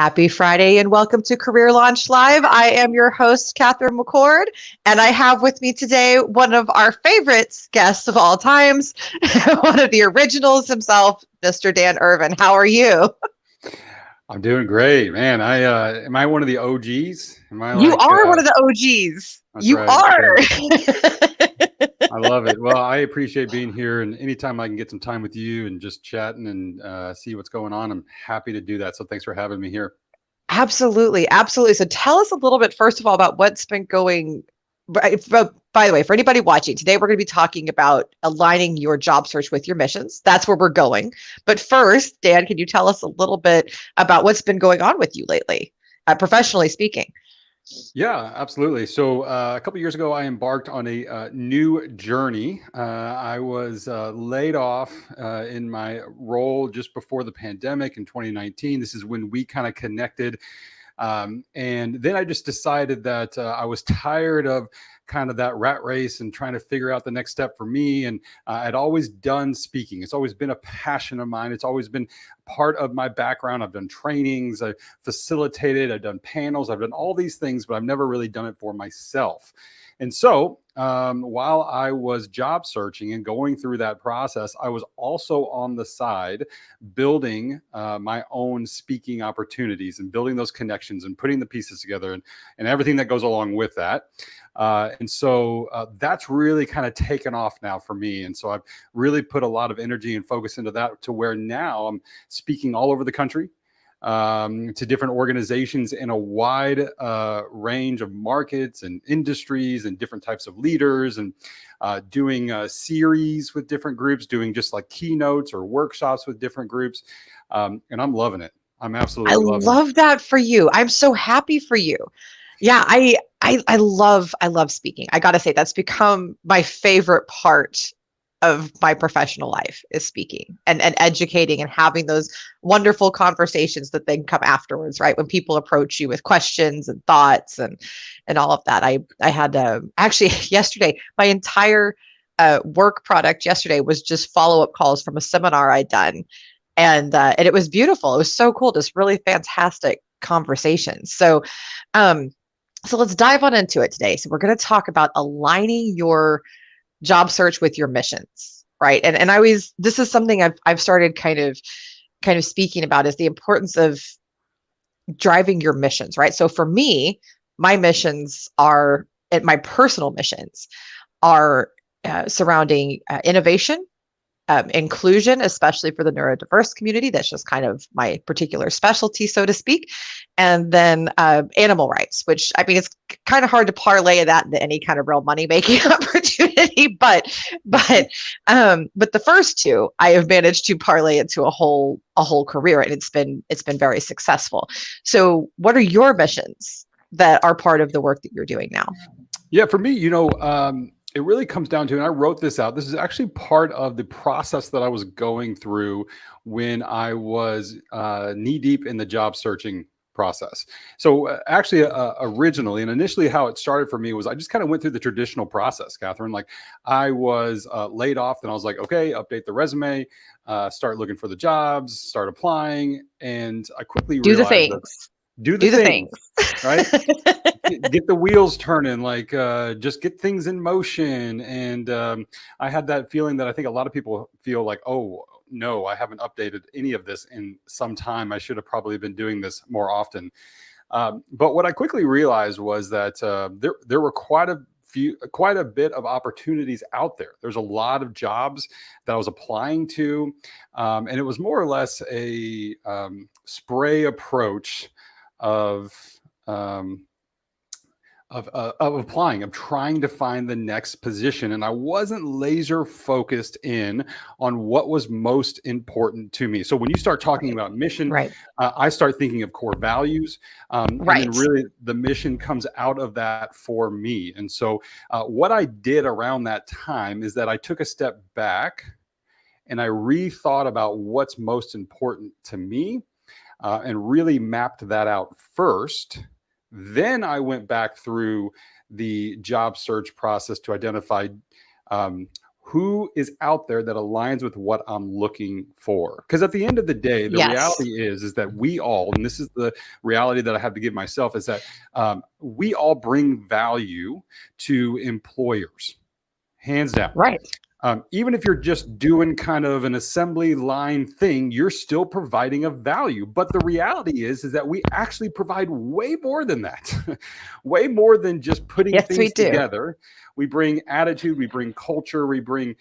Happy Friday and welcome to Career Launch Live. I am your host, Catherine McCord, and I have with me today one of our favorite guests of all times, one of the originals himself, Mr. Dan Irvin. How are you? I'm doing great, man. Am I one of the OGs? Am I You like are one of the OGs. that's You right. Okay. are. I love it. Well, I appreciate being here, and anytime I can get some time with you and just chatting and see what's going on, I'm happy to do that. So thanks for having me here. Absolutely, absolutely. So tell us a little bit, first of all, about what's been going. By the way, for anybody watching, today we're going to be talking about aligning your job search with your missions. That's where we're going. But first, Dan, can you tell us a little bit about what's been going on with you lately, professionally speaking? Yeah, absolutely. So a couple years ago, I embarked on a new journey. I was laid off in my role just before the pandemic in 2019. This is when we kind of connected. And then I just decided that I was tired of kind of that rat race and trying to figure out the next step for me. And I'd always done speaking. It's always been a passion of mine. It's always been part of my background. I've done trainings, I've facilitated, I've done panels, I've done all these things, but I've never really done it for myself. And so while I was job searching and going through that process, I was also on the side building my own speaking opportunities and building those connections and putting the pieces together and everything that goes along with that. And so that's really kind of taken off now for me. And so I've really put a lot of energy and focus into that to where now I'm speaking all over the country to different organizations in a wide range of markets and industries and different types of leaders, and doing series with different groups, doing just like keynotes or workshops with different groups. And I'm loving it. I'm I absolutely loving it. love that for you. I'm so happy for you. Yeah, I love speaking. I got to say that's become my favorite part of my professional life is speaking and educating and having those wonderful conversations that then come afterwards, right? When people approach you with questions and thoughts and all of that. I had actually yesterday my entire work product yesterday was just follow-up calls from a seminar I'd done, and it was beautiful. It was so cool, just really fantastic conversations. So let's dive on into it today. So we're going to talk about aligning your job search with your missions, right? And I always, this is something I've started kind of speaking about, is the importance of driving your missions, right? So for me, my missions are, my personal missions are surrounding innovation, inclusion, especially for the neurodiverse community. That's just kind of my particular specialty, so to speak. And then animal rights, which I mean, it's kind of hard to parlay that into any kind of real money making opportunity, but the first two I have managed to parlay into a whole career, and it's been very successful. So, what are your missions that are part of the work that you're doing now? Yeah, for me, it really comes down to, and I wrote this out. This is actually part of the process that I was going through when I was knee deep in the job searching process. So actually, originally and initially, how it started for me was I just kind of went through the traditional process, Catherine. Like I was laid off, and I was like, okay, update the resume, start looking for the jobs, start applying, and I quickly Do the realized that things. do the Do the things. things, right? Get the wheels turning, like just get things in motion. And I had that feeling that I think a lot of people feel like, oh no, I haven't updated any of this in some time. I should have probably been doing this more often. But what I quickly realized was that there were quite a bit of opportunities out there. There's a lot of jobs that I was applying to, and it was more or less a spray approach of um, of applying, of trying to find the next position. And I wasn't laser focused in on what was most important to me. So when you start talking Right. about mission, Right. I start thinking of core values. And then Right. really the mission comes out of that for me. And so what I did around that time is that I took a step back and I rethought about what's most important to me, and really mapped that out first. Then I went back through the job search process to identify um, who is out there that aligns with what I'm looking for. Because at the end of the day, the Yes. reality is that we all, and this is the reality that I have to give myself, is that we all bring value to employers, hands down. Right. Even if you're just doing kind of an assembly line thing, you're still providing a value. But the reality is that we actually provide way more than that, way more than just putting Yes, we things do. together. We bring attitude, we bring culture, we bring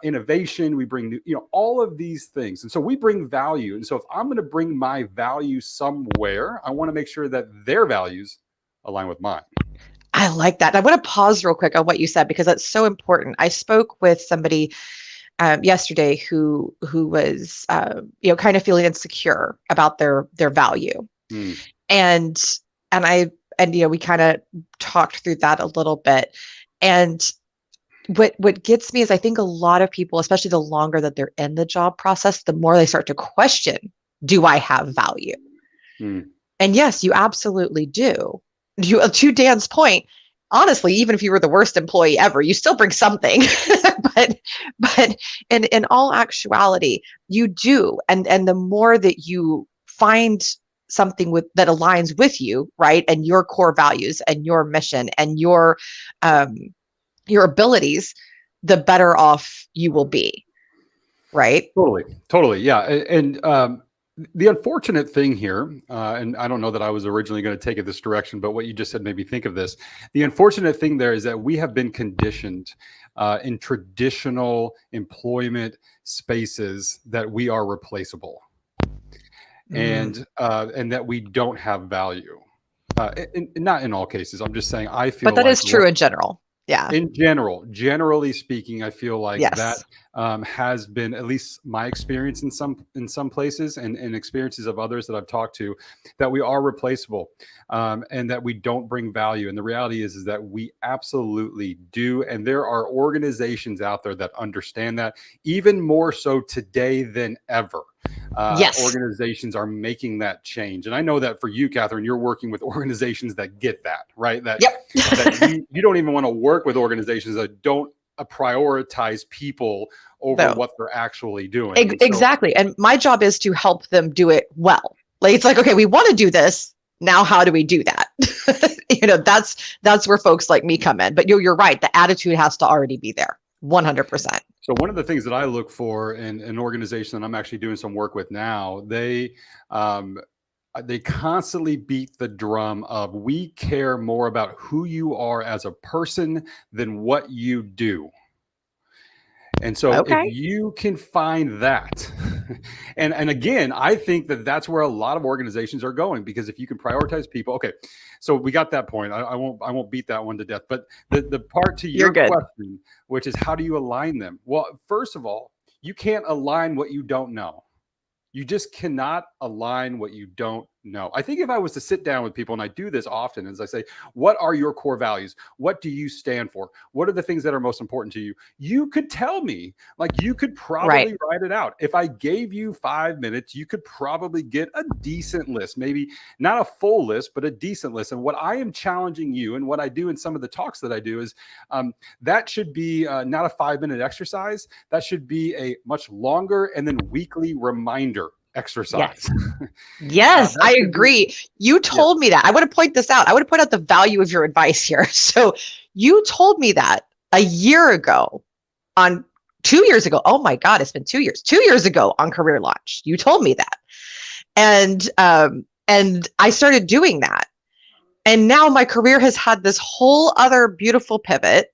innovation, we bring, all of these things. And so we bring value. And so if I'm going to bring my value somewhere, I want to make sure that their values align with mine. I like that. I want to pause real quick on what you said because that's so important. I spoke with somebody yesterday who was kind of feeling insecure about their value, and we kind of talked through that a little bit. And what gets me is I think a lot of people, especially the longer that they're in the job process, the more they start to question, do I have value? And yes, you absolutely do. To Dan's point, honestly, even if you were the worst employee ever, you still bring something. but in all actuality, you do. And the more that you find something that aligns with you, right, and your core values and your mission and your abilities, the better off you will be. Right? Totally. Yeah. And the unfortunate thing here, and I don't know that I was originally going to take it this direction, but what you just said made me think of this. The unfortunate thing there is that we have been conditioned in traditional employment spaces that we are replaceable, and that we don't have value. Not in all cases. I'm just saying I feel. But that is true in general. Yeah. In generally speaking, I feel like that has been at least my experience in some places and experiences of others that I've talked to, that we are replaceable and that we don't bring value. And the reality is that we absolutely do. And there are organizations out there that understand that even more so today than ever. Organizations are making that change. And I know that for you, Catherine, you're working with organizations that get that, right? That you don't even want to work with organizations that don't prioritize people over what they're actually doing. Exactly. And my job is to help them do it well. Like, it's like, okay, we want to do this. Now, how do we do that? That's where folks like me come in. But you're right. The attitude has to already be there. 100%. So one of the things that I look for in an organization that I'm actually doing some work with now, they constantly beat the drum of, we care more about who you are as a person than what you do. And so if you can find that, and again, I think that that's where a lot of organizations are going, because if you can prioritize people, okay, so we got that point. I won't beat that one to death, but the part to your question, which is how do you align them? Well, first of all, you can't align what you don't know. You just cannot align what you don't know. I think if I was to sit down with people, and I do this often, as I say, what are your core values? What do you stand for? What are the things that are most important to you? You could tell me, like, you could probably write it out. If I gave you 5 minutes, you could probably get a decent list, maybe not a full list, but a decent list. And what I am challenging you, and what I do in some of the talks that I do, is that should be not a 5-minute exercise. That should be a much longer and then weekly reminder exercise. Yes, I agree. You told me that. I want to point this out. I want to point out the value of your advice here. So you told me that a year ago, 2 years ago. Oh my God, it's been 2 years. 2 years ago on Career Launch, you told me that. And I started doing that. And now my career has had this whole other beautiful pivot.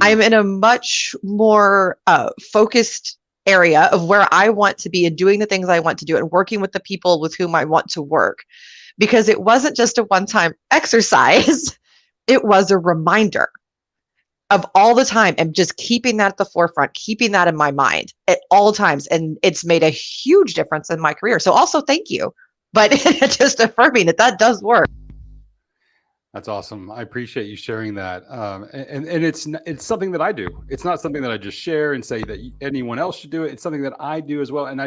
I'm in a much more focused area of where I want to be and doing the things I want to do and working with the people with whom I want to work, because it wasn't just a one-time exercise. It was a reminder of all the time, and just keeping that at the forefront, keeping that in my mind at all times. And it's made a huge difference in my career. So also thank you, but just affirming that does work. That's awesome. I appreciate you sharing that. And it's something that I do. It's not something that I just share and say that anyone else should do it. It's something that I do as well. And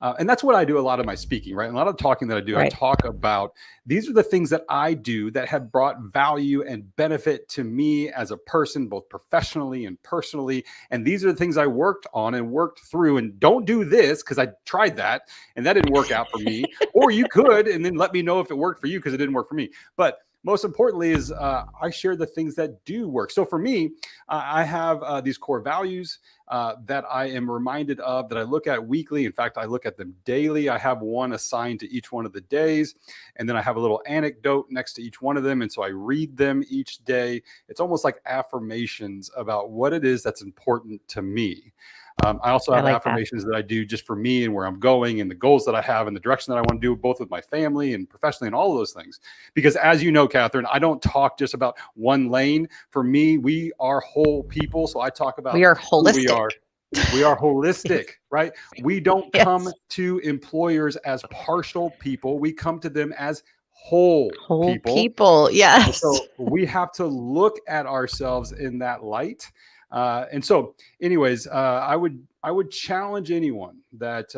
And that's what I do a lot of my speaking, right? And a lot of talking that I do, I Right. talk about these are the things that I do that have brought value and benefit to me as a person, both professionally and personally. And these are the things I worked on and worked through. And don't do this because I tried that and that didn't work out for me. Or you could, and then let me know if it worked for you because it didn't work for me. But most importantly is I share the things that do work. So for me, I have these core values that I am reminded of, that I look at weekly. In fact, I look at them daily. I have one assigned to each one of the days. And then I have a little anecdote next to each one of them. And so I read them each day. It's almost like affirmations about what it is that's important to me. I also have affirmations that I do just for me and where I'm going and the goals that I have and the direction that I want to do, both with my family and professionally and all of those things. Because as you know, Catherine, I don't talk just about one lane. For me, we are whole people. So I talk about we are holistic. We are holistic, right? We don't come to employers as partial people. We come to them as whole people. Yes. So we have to look at ourselves in that light. And so anyways, I would challenge anyone that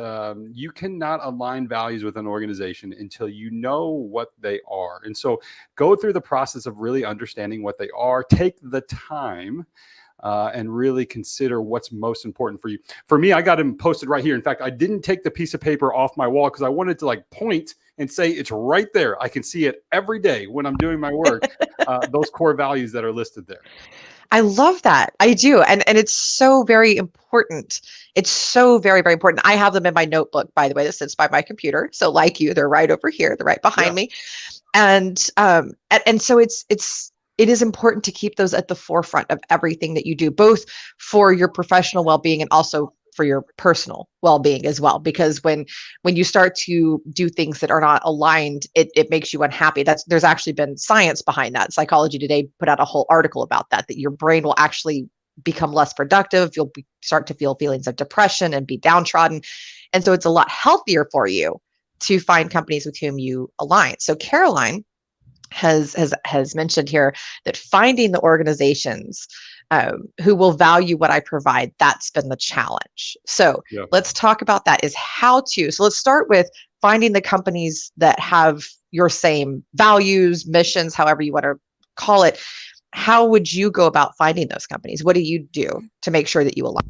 you cannot align values with an organization until you know what they are. And so go through the process of really understanding what they are. Take the time and really consider what's most important for you. For me, I got them posted right here. In fact, I didn't take the piece of paper off my wall because I wanted to like point and say it's right there. I can see it every day when I'm doing my work, those core values that are listed there. I love that. I do. And it's so very important. It's so very, very important. I have them in my notebook, by the way, that sits by my computer. So like you, they're right over here. They're right behind me. And so it is important to keep those at the forefront of everything that you do, both for your professional well-being and also for your personal well-being as well. Because when you start to do things that are not aligned, it makes you unhappy. There's actually been science behind that. Psychology Today put out a whole article about that your brain will actually become less productive. You'll start to feel feelings of depression and be downtrodden. And so it's a lot healthier for you to find companies with whom you align. So Caroline has mentioned here that finding the organizations who will value what I provide, that's been the challenge. So let's talk about that, is how to. So let's start with finding the companies that have your same values, missions, however you want to call it. How would you go about finding those companies? What do you do to make sure that you align?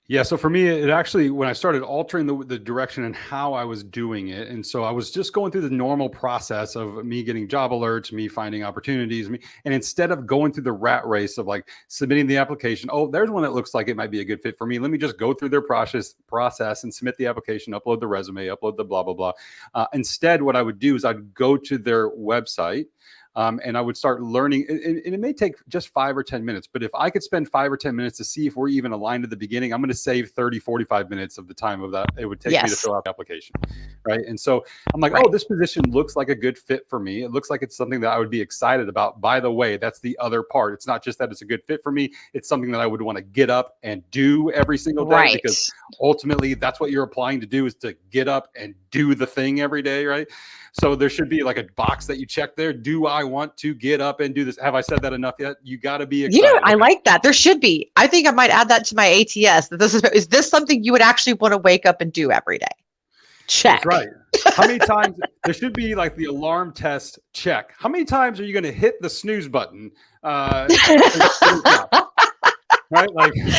Yeah. So for me, it actually, when I started altering the direction and how I was doing it, and so I was just going through the normal process of me getting job alerts, me finding opportunities, and instead of going through the rat race of like submitting the application, oh, there's one that looks like it might be a good fit for me. Let me just go through their process and submit the application, upload the resume, upload the blah, blah, blah. Instead, what I would do is I'd go to their website. And I would start learning, and it may take just 5 or 10 minutes, but if I could spend 5 or 10 minutes to see if we're even aligned at the beginning, I'm going to save 30, 45 minutes of the time of that it would take me to fill out the application. Right. And so I'm like, oh, this position looks like a good fit for me. It looks like it's something that I would be excited about. By the way, that's the other part. It's not just that it's a good fit for me. It's something that I would want to get up and do every single day, because ultimately that's what you're applying to do, is to get up and do the thing every day. Right. So there should be like a box that you check there. Do I want to get up and do this? Have I said that enough yet? You got to be excited. I like that. There should be. I think I might add that to my ATS. That is this something you would actually want to wake up and do every day? Check. That's right. How many times? There should be like the alarm test check. How many times are you going to hit the snooze button? Right? Like, and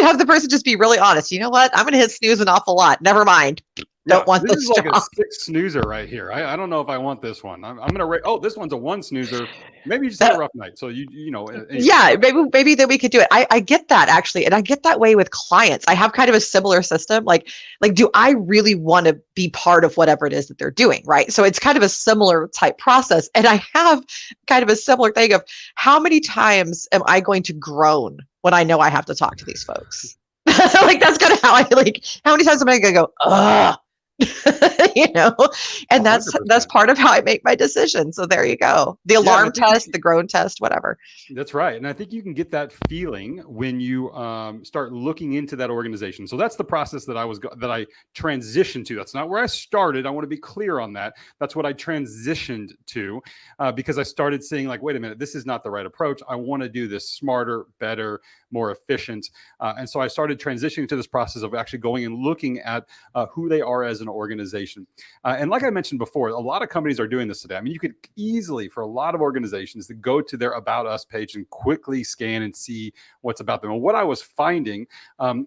have the person just be really honest. You know what? I'm going to hit snooze an awful lot. Never mind. Don't want this. This is like a 6 snoozer right here. I don't know if I want this one. I'm going to rate. Oh, this one's a 1 snoozer. Maybe you just had a rough night. So you know. Yeah, maybe then we could do it. I get that actually, and I get that way with clients. I have kind of a similar system. Like, do I really want to be part of whatever it is that they're doing? Right. So it's kind of a similar type process, and I have kind of a similar thing of how many times am I going to groan when I know I have to talk to these folks? Like that's kind of how I like. How many times am I going to go, ugh? And 100%. that's part of how I make my decision. So there you go. The alarm test, the groan test, whatever. That's right. And I think you can get that feeling when you start looking into that organization. So that's the process that I transitioned to. That's not where I started. I want to be clear on that. That's what I transitioned to because I started seeing like, wait a minute, this is not the right approach. I want to do this smarter, better, more efficient. And so I started transitioning to this process of actually going and looking at who they are as an organization. And like I mentioned before, a lot of companies are doing this today. I mean, you could easily, for a lot of organizations, to go to their About Us page and quickly scan and see what's about them. And what I was finding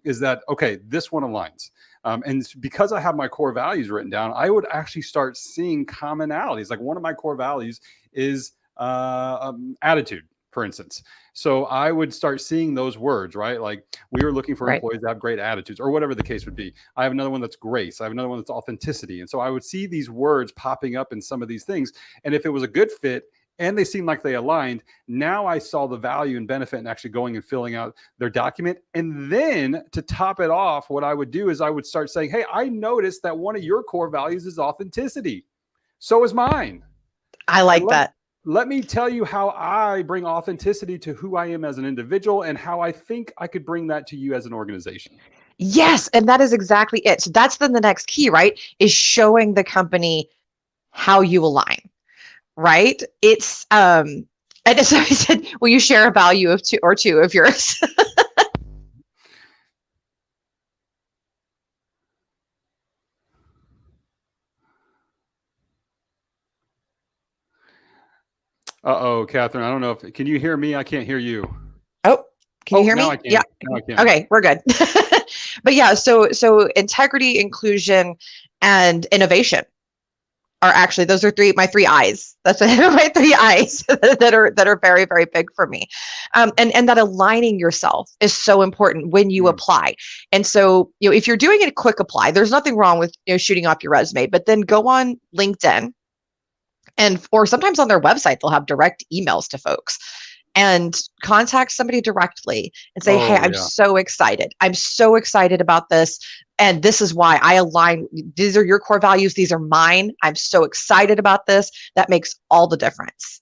is that, okay, this one aligns. And because I have my core values written down, I would actually start seeing commonalities. Like one of my core values is attitude, for instance. So I would start seeing those words, right? Like we were looking for Right. employees that have great attitudes or whatever the case would be. I have another one that's grace. I have another one that's authenticity. And so I would see these words popping up in some of these things. And if it was a good fit, and they seemed like they aligned, now I saw the value and benefit in actually going and filling out their document. And then to top it off, what I would do is I would start saying, hey, I noticed that one of your core values is authenticity. So is mine. I like that. Let me tell you how I bring authenticity to who I am as an individual and how I think I could bring that to you as an organization. Yes. And that is exactly it. So that's then the next key, right? Is showing the company how you align. Right? It's and so I said, will you share a value of two of yours? Uh-oh, Catherine, I don't know if, can you hear me? I can't hear you. Oh, can you hear me? Now I can. Yeah. Now I can. Okay, we're good. But yeah, so integrity, inclusion, and innovation are actually, those are my three eyes. That's my three eyes that are very, very big for me. And that aligning yourself is so important when you apply. And so, if you're doing a quick apply, there's nothing wrong with shooting off your resume, but then go on LinkedIn or sometimes on their website, they'll have direct emails to folks and contact somebody directly and say, hey, I'm so excited. I'm so excited about this. And this is why I align. These are your core values. These are mine. I'm so excited about this. That makes all the difference.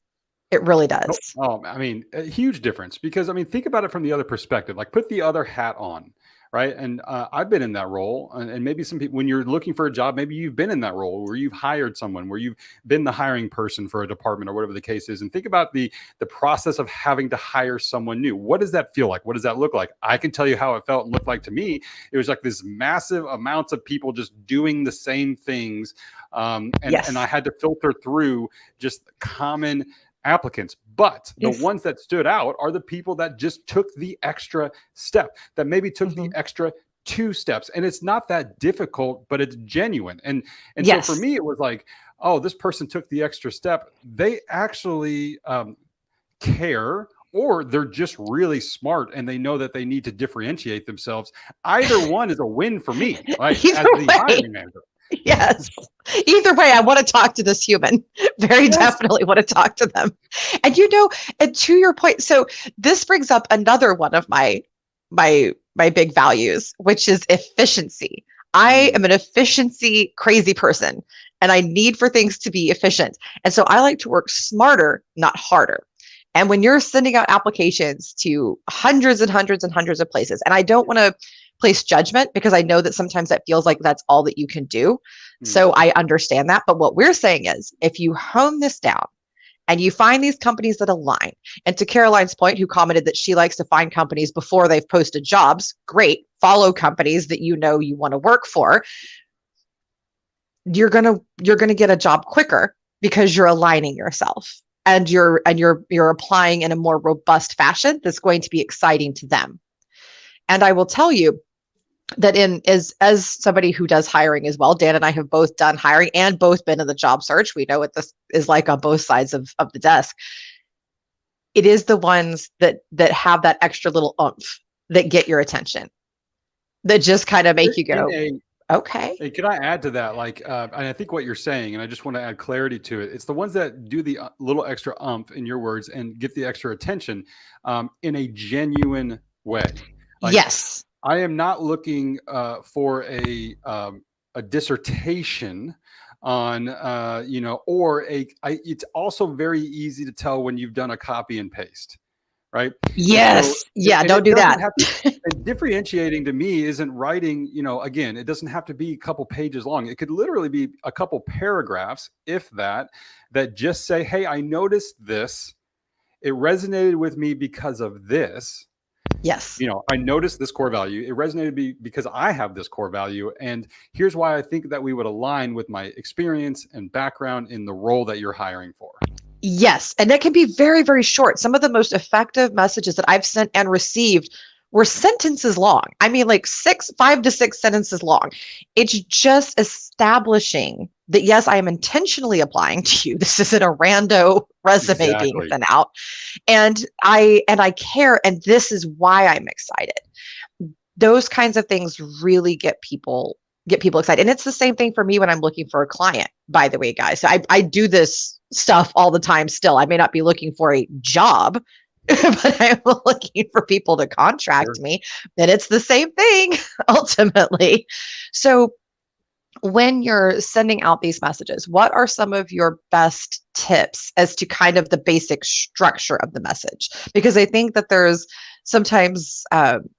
It really does. Oh, I mean, a huge difference because, I mean, think about it from the other perspective, like put the other hat on. Right. And I've been in that role. And maybe some people, when you're looking for a job, maybe you've been in that role where you've hired someone, where you've been the hiring person for a department or whatever the case is. And think about the process of having to hire someone new. What does that feel like? What does that look like? I can tell you how it felt and looked like to me. It was like this massive amounts of people just doing the same things. And I had to filter through just common applicants, but the ones that stood out are the people that just took the extra step, that maybe took the extra 2 steps. And it's not that difficult, but it's genuine. And so for me, it was like, oh, this person took the extra step. They actually care, or they're just really smart and they know that they need to differentiate themselves. Either one is a win for me, right? As the hiring manager. Yes. Either way, I want to talk to this human. Very definitely want to talk to them. And and to your point, so this brings up another one of my big values, which is efficiency. I am an efficiency crazy person and I need for things to be efficient. And so I like to work smarter, not harder. And when you're sending out applications to hundreds and hundreds and hundreds of places, and I don't want to place judgment because I know that sometimes that feels like that's all that you can do. So I understand that. But what we're saying is if you hone this down and you find these companies that align, and to Caroline's point, who commented that she likes to find companies before they've posted jobs, great, follow companies that you want to work for. You're going to get a job quicker because you're aligning yourself and you're applying in a more robust fashion that's going to be exciting to them. And I will tell you that as somebody who does hiring as well, Dan and I have both done hiring and both been in the job search. We know what this is like on both sides of the desk. It is the ones that have that extra little oomph that get your attention, that just kind of make you go, okay. Hey, can I add to that? Like, and I think what you're saying, and I just want to add clarity to it. It's the ones that do the little extra oomph, in your words, and get the extra attention in a genuine way. Like, yes. I am not looking for a dissertation on, or it's also very easy to tell when you've done a copy and paste, right? Yes. So, don't do that. Differentiating to me isn't writing, again, it doesn't have to be a couple pages long. It could literally be a couple paragraphs, if that just say, hey, I noticed this. It resonated with me because of this. Yes. I noticed this core value. It resonated me because I have this core value. And here's why I think that we would align with my experience and background in the role that you're hiring for. Yes. And that can be very, very short. Some of the most effective messages that I've sent and received were sentences long. I mean, like 5 to 6 sentences long. It's just establishing that, yes, I am intentionally applying to you. This isn't a rando resume being Exactly. sent out. And I care. And this is why I'm excited. Those kinds of things really get people excited. And it's the same thing for me when I'm looking for a client, by the way, guys. So I do this stuff all the time still. I may not be looking for a job, but I'm looking for people to contract Sure. me. And it's the same thing ultimately. So when you're sending out these messages, what are some of your best tips as to kind of the basic structure of the message? Because I think that there's sometimes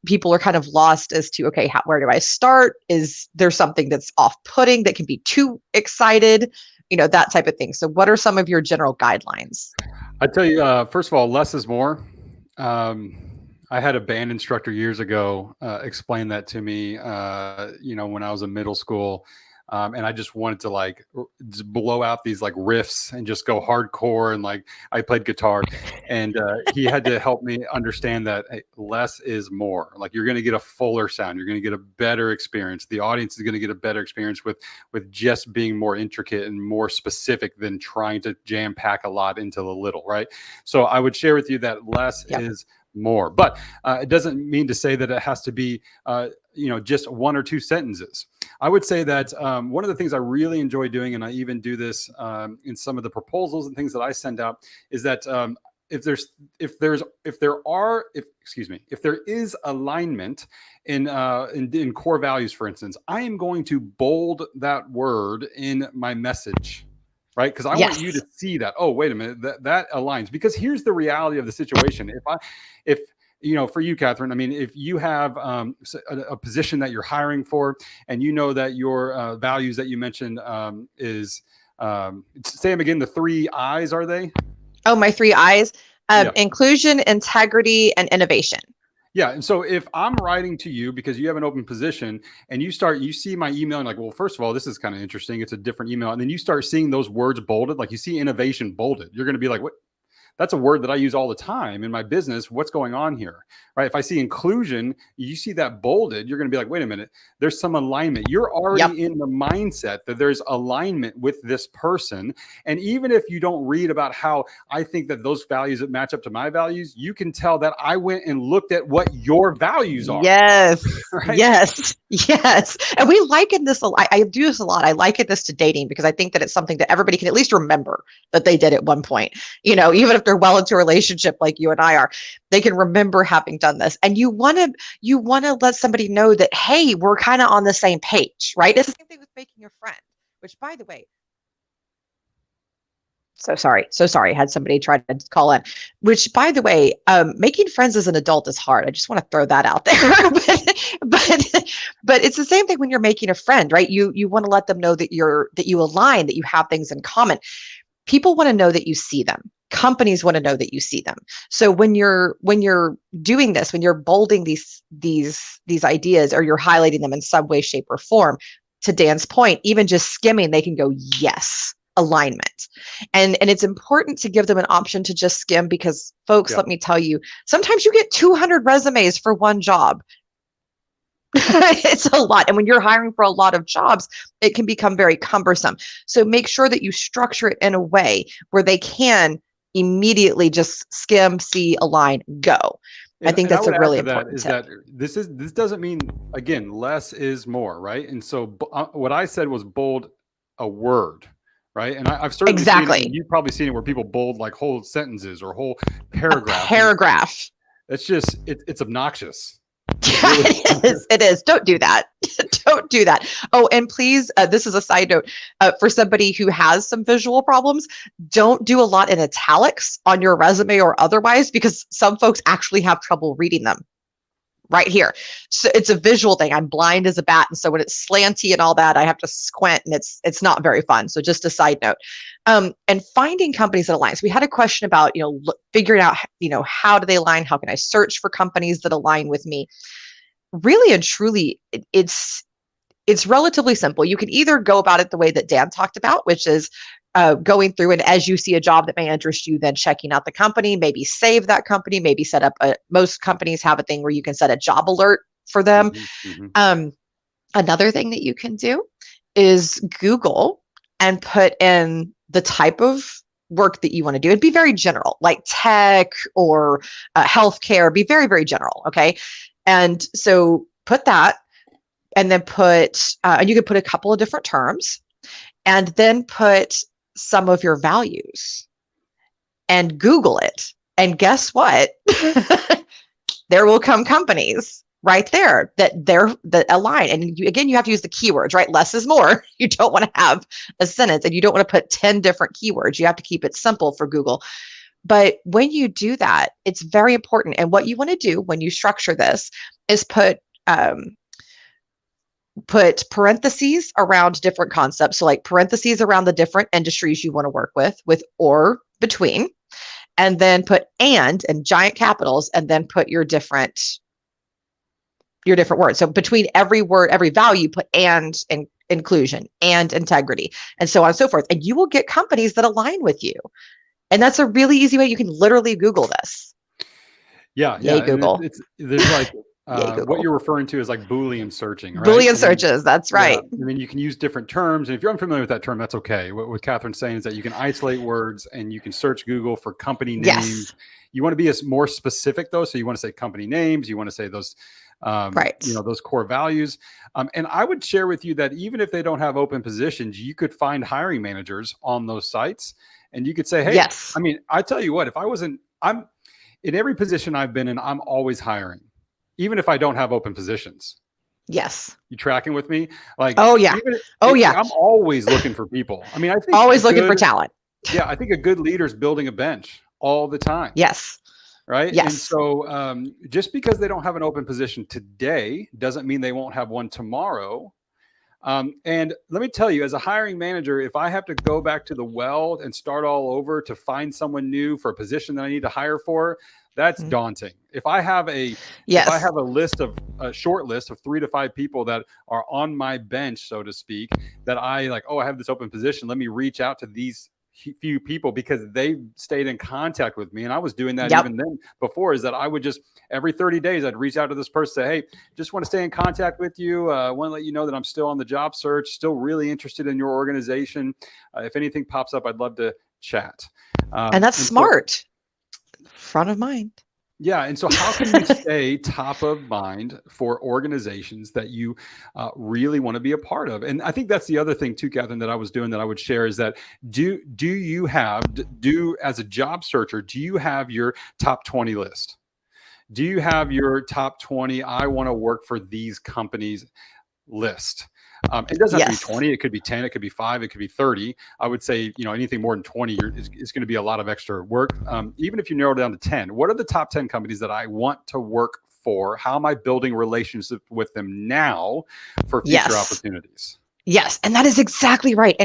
people are kind of lost as to, okay, where do I start? Is there something that's off-putting that can be too excited? That type of thing. So what are some of your general guidelines? I tell you, first of all, less is more. I had a band instructor years ago explain that to me, when I was in middle school. And I just wanted to just blow out these riffs and just go hardcore. And I played guitar, and he had to help me understand that less is more. You're going to get a fuller sound. You're going to get a better experience. The audience is going to get a better experience with just being more intricate and more specific than trying to jam pack a lot into the little, right? So I would share with you that less is more, but it doesn't mean to say that it has to be, just 1 or 2 sentences. I would say that one of the things I really enjoy doing, and I even do this in some of the proposals and things that I send out, is that if there is alignment in core values, for instance, I am going to bold that word in my message. Right? Because I want you to see that, oh, wait a minute, that aligns. Because here's the reality of the situation. If for you, Catherine, I mean, if you have a position that you're hiring for, and that your values that you mentioned is, say them again, the 3 I's, are they? Oh, my 3 I's, inclusion, integrity, and innovation. Yeah. And so if I'm writing to you because you have an open position, and you see my email and well, first of all, this is kind of interesting. It's a different email. And then you start seeing those words bolded, you see innovation bolded. You're going to be like, what? That's a word that I use all the time in my business. What's going on here? Right? If I see inclusion, you see that bolded, you're going to be like, wait a minute, there's some alignment. You're already in the mindset that there's alignment with this person. And even if you don't read about how I think that those values that match up to my values, you can tell that I went and looked at what your values are. Yes. Right? Yes. And we liken this a lot. I do this a lot. I liken this to dating because I think that it's something that everybody can at least remember that they did at one point. Even if they're well into a relationship like you and I are, they can remember having done this. And you want to let somebody know that, hey, we're kind of on the same page, right? It's the same thing with making a friend, which, by the way, so sorry. I had somebody try to call in, which, by the way, making friends as an adult is hard. I just want to throw that out there. but it's the same thing when you're making a friend, right? You want to let them know that you align, that you have things in common. People want to know that you see them. Companies want to know that you see them. So when you're doing this, when you're bolding these ideas, or you're highlighting them in some way, shape, or form, to Dan's point, even just skimming, they can go, yes, alignment. And it's important to give them an option to just skim, because folks, let me tell you, sometimes you get 200 resumes for one job. It's a lot. And when you're hiring for a lot of jobs, it can become very cumbersome. So make sure that you structure it in a way where they can immediately just skim, see, align, go. I think that's a really important tip. This doesn't mean, again, less is more, right? And so what I said was bold a word, right? And I've certainly seen it, you've probably seen it, where people bold whole sentences or whole paragraphs. A paragraph. It's just, it's obnoxious. It is. Don't do that. Don't do that. Oh, and please, this is a side note for somebody who has some visual problems. Don't do a lot in italics on your resume or otherwise, because some folks actually have trouble reading them. right here. So it's a visual thing. I'm blind as a bat. And so when it's slanty and all that, I have to squint and it's not very fun. So just a side note. And finding companies that align. So we had a question about, figuring out, how do they align? How can I search for companies that align with me? Really and truly, it's relatively simple. You can either go about it the way that Dan talked about, which is going through, and as you see a job that may interest you, then checking out the company, maybe save that company, maybe set up most companies have a thing where you can set a job alert for them. Another thing that you can do is Google and put in the type of work that you want to do. It'd be very general, like tech or healthcare, be very, very general. Okay. And so put that, and then and you could put a couple of different terms, and then put some of your values and Google it. And guess what? There will come companies right there that align. And you have to use the keywords, right? Less is more. You don't want to have a sentence, and you don't want to put 10 different keywords. You have to keep it simple for Google. But when you do that, it's very important. And what you want to do when you structure this is put parentheses around different concepts. So like parentheses around the different industries you want to work with or between, and then put and giant capitals, and then put your different words. So between every word, every value, put and inclusion and integrity, and so on and so forth. And you will get companies that align with you. And that's a really easy way. You can literally Google this. Yeah. Yay, Google. There's like, Google. what you're referring to is like Boolean searching, right? Boolean searches, that's right. Yeah, I mean, you can use different terms. And if you're unfamiliar with that term, that's okay. What Catherine's saying is that you can isolate words and you can search Google for company names. Yes. You want to be more specific though. So you want to say company names, you want to say those, right. Those core values. And I would share with you that even if they don't have open positions, you could find hiring managers on those sites, and you could say, hey, yes. I mean, I tell you what, I'm in every position I've been in, I'm always hiring, even if I don't have open positions. Yes. You tracking with me? Like, oh yeah. I'm always looking for people. I mean, I think always looking for talent. Yeah. I think a good leader is building a bench all the time. Yes. Right. Yes. And so just because they don't have an open position today doesn't mean they won't have one tomorrow. And let me tell you, as a hiring manager, if I have to go back to the well and start all over to find someone new for a position that I need to hire for, that's daunting. If I have a short list of 3 to 5 people that are on my bench, so to speak, that I have this open position, let me reach out to these few people because they stayed in contact with me. And I was doing that even then before, is that I would just every 30 days, I'd reach out to this person, say, hey, just want to stay in contact with you. Want to let you know that I'm still on the job search, still really interested in your organization. If anything pops up, I'd love to chat. And that's smart. Front of mind. Yeah. And so how can you stay top of mind for organizations that you really want to be a part of? And I think that's the other thing too, Catherine, that I was doing that I would share is that do you have, as a job searcher, do you have your top 20 list? Do you have your top 20, I want to work for these companies list? It doesn't have to be 20. It could be 10. It could be 5. It could be 30. I would say, anything more than 20 is going to be a lot of extra work. Even if you narrow it down to 10, what are the top 10 companies that I want to work for? How am I building relationships with them now for future opportunities? Yes. And that is exactly right.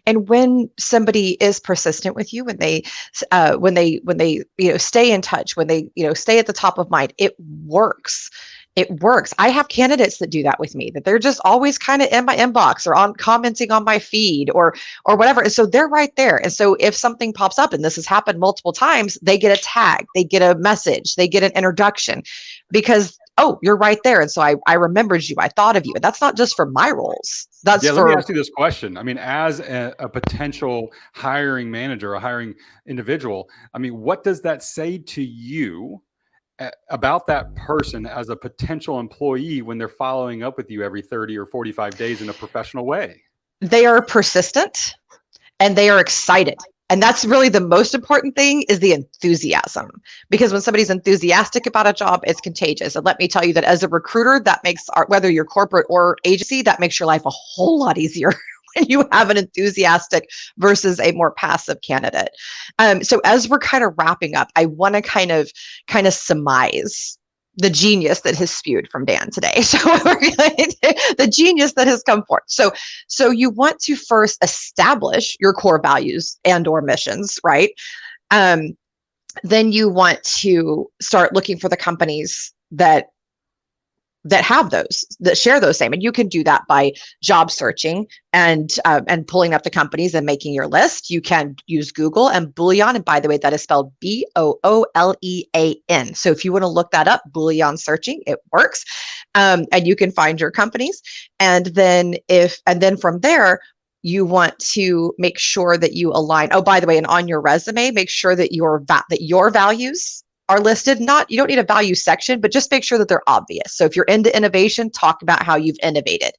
And when somebody is persistent with you, when they stay in touch, when they, stay at the top of mind, it works. It works. I have candidates that do that with me, that they're just always kind of in my inbox or commenting on my feed or whatever. And so they're right there. And so if something pops up, and this has happened multiple times, they get a tag, they get a message, they get an introduction because, oh, you're right there. And so I remembered you. I thought of you. And that's not just for my roles. Let me ask you this question. I mean, as a potential hiring manager, a hiring individual, I mean, what does that say to you about that person as a potential employee when they're following up with you every 30 or 45 days in a professional way? They are persistent and they are excited. And that's really the most important thing, is the enthusiasm. Because when somebody's enthusiastic about a job, it's contagious. And let me tell you that as a recruiter, that makes whether you're corporate or agency, that makes your life a whole lot easier when you have an enthusiastic versus a more passive candidate. So as we're kind of wrapping up, I want to kind of surmise the genius that has spewed from Dan today. So the genius that has come forth. So you want to first establish your core values and or missions, right? Then you want to start looking for the companies that have those, that share those same, and you can do that by job searching and pulling up the companies and making your list. You can use Google and Boolean, and by the way, that is spelled Boolean. So if you want to look that up, Boolean searching, it works, and you can find your companies. And then from there, you want to make sure that you align. Oh, by the way, and on your resume, make sure that your values are listed. You don't need a value section, but just make sure that they're obvious. So if you're into innovation, talk about how you've innovated.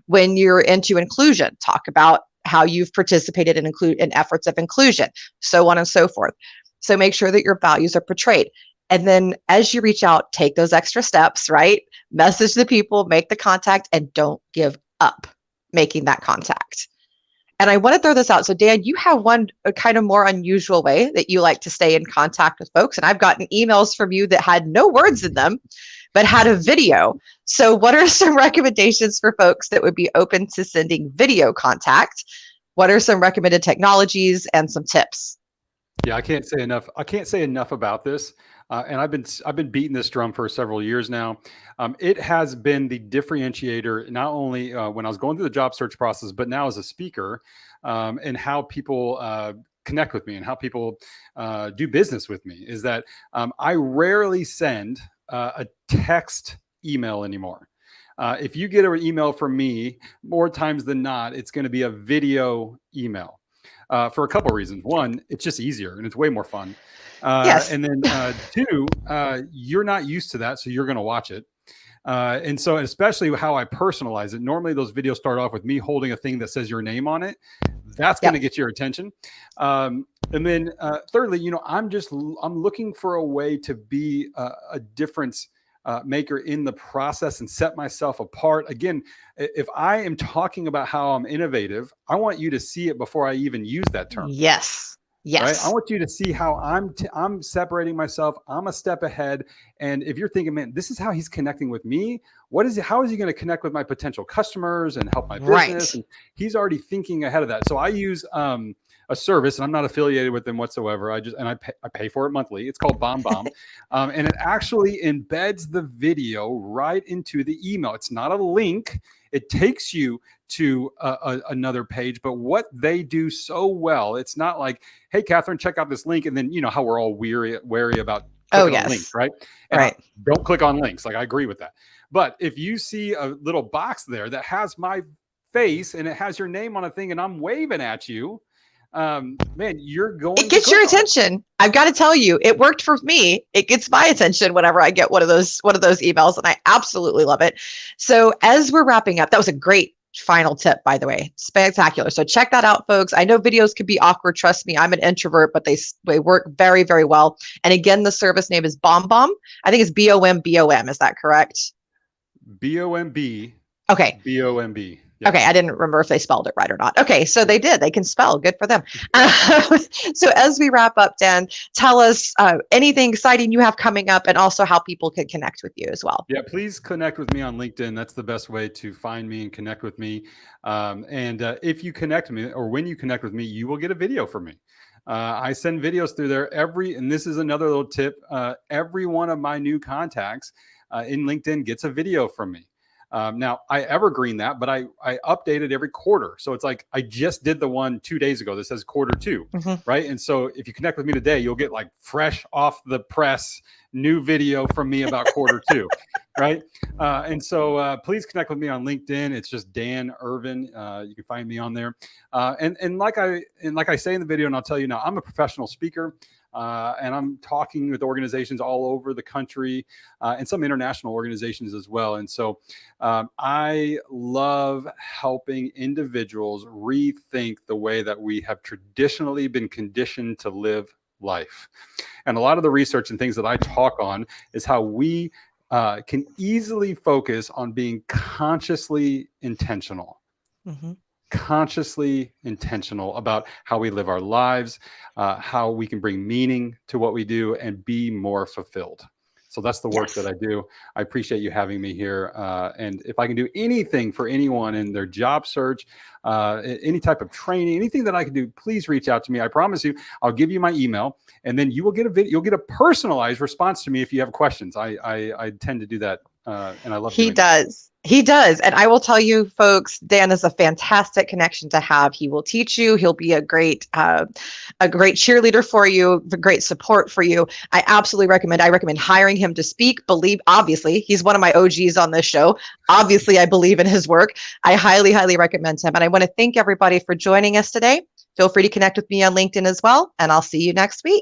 When you're into inclusion, talk about how you've participated in efforts of inclusion, so on and so forth. So make sure that your values are portrayed. And then as you reach out, take those extra steps, right? Message the people, make the contact, and don't give up making that contact. And I want to throw this out. So Dan, you have a kind of more unusual way that you like to stay in contact with folks. And I've gotten emails from you that had no words in them, but had a video. So what are some recommendations for folks that would be open to sending video contact? What are some recommended technologies and some tips? Yeah, I can't say enough. I can't say enough about this. And I've been beating this drum for several years now. It has been the differentiator, not only when I was going through the job search process, but now as a speaker, and how people connect with me and how people do business with me, is that I rarely send a text email anymore. If you get an email from me, more times than not, it's going to be a video email. For a couple of reasons. One, it's just easier and it's way more fun. Yes. And then two, you're not used to that, so you're going to watch it. And so, especially how I personalize it. Normally, those videos start off with me holding a thing that says your name on it. That's going to get your attention. And then, thirdly, I'm looking for a way to be a difference maker in the process and set myself apart. Again, if I am talking about how I'm innovative, I want you to see it before I even use that term. Yes. Right? I want you to see how I'm separating myself. I'm a step ahead. And if you're thinking, man, this is how he's connecting with me, how is he going to connect with my potential customers and help my business? Right. And he's already thinking ahead of that. So I use a service, and I'm not affiliated with them whatsoever. I pay for it monthly. It's called BombBomb. And it actually embeds the video right into the email. It's not a link. It takes you to another page, but what they do so well, it's not like, hey, Catherine, check out this link. And then, how we're all wary about clicking on links, right? And right. Don't click on links. Like, I agree with that. But if you see a little box there that has my face and it has your name on a thing and I'm waving at you, man, you're going to get your attention. I've got to tell you, it worked for me. It gets my attention whenever I get one of those emails, and I absolutely love it. So as we're wrapping up, that was a great final tip, by the way. Spectacular. So check that out, folks. I know videos can be awkward. Trust me, I'm an introvert, but they work very, very well. And again, the service name is BombBomb. I think it's BOMBOM. Is that correct? BOMB. Okay. BOMB. Yep. Okay, I didn't remember if they spelled it right or not. Okay, so they did. They can spell. Good for them. So as we wrap up, Dan, tell us anything exciting you have coming up and also how people can connect with you as well. Yeah, please connect with me on LinkedIn. That's the best way to find me and connect with me. And if you connect with me, or when you connect with me, you will get a video from me. I send videos through there and this is another little tip. Every one of my new contacts in LinkedIn gets a video from me. Now I evergreen that, but I update it every quarter. So it's like, I just did the one 2 days ago that says quarter 2, right? And so if you connect with me today, you'll get like fresh off the press new video from me about quarter 2, right? And so please connect with me on LinkedIn. It's just Dan Irvin. You can find me on there. And like I say in the video, and I'll tell you now, I'm a professional speaker. And I'm talking with organizations all over the country and some international organizations as well. And so I love helping individuals rethink the way that we have traditionally been conditioned to live life. And a lot of the research and things that I talk on is how we can easily focus on being consciously intentional. Consciously intentional about how we live our lives, how we can bring meaning to what we do and be more fulfilled. So that's the work that I do. I appreciate you having me here. And if I can do anything for anyone in their job search, any type of training, anything that I can do, please reach out to me. I promise you, I'll give you my email, and then you will get a video. You'll get a personalized response to me if you have questions. I tend to do that, and I love doing that. He does. And I will tell you, folks, Dan is a fantastic connection to have. He will teach you. He'll be a great cheerleader for you, a great support for you. I recommend hiring him to speak. Obviously, he's one of my OGs on this show. Obviously, I believe in his work. I highly, highly recommend him. And I want to thank everybody for joining us today. Feel free to connect with me on LinkedIn as well. And I'll see you next week.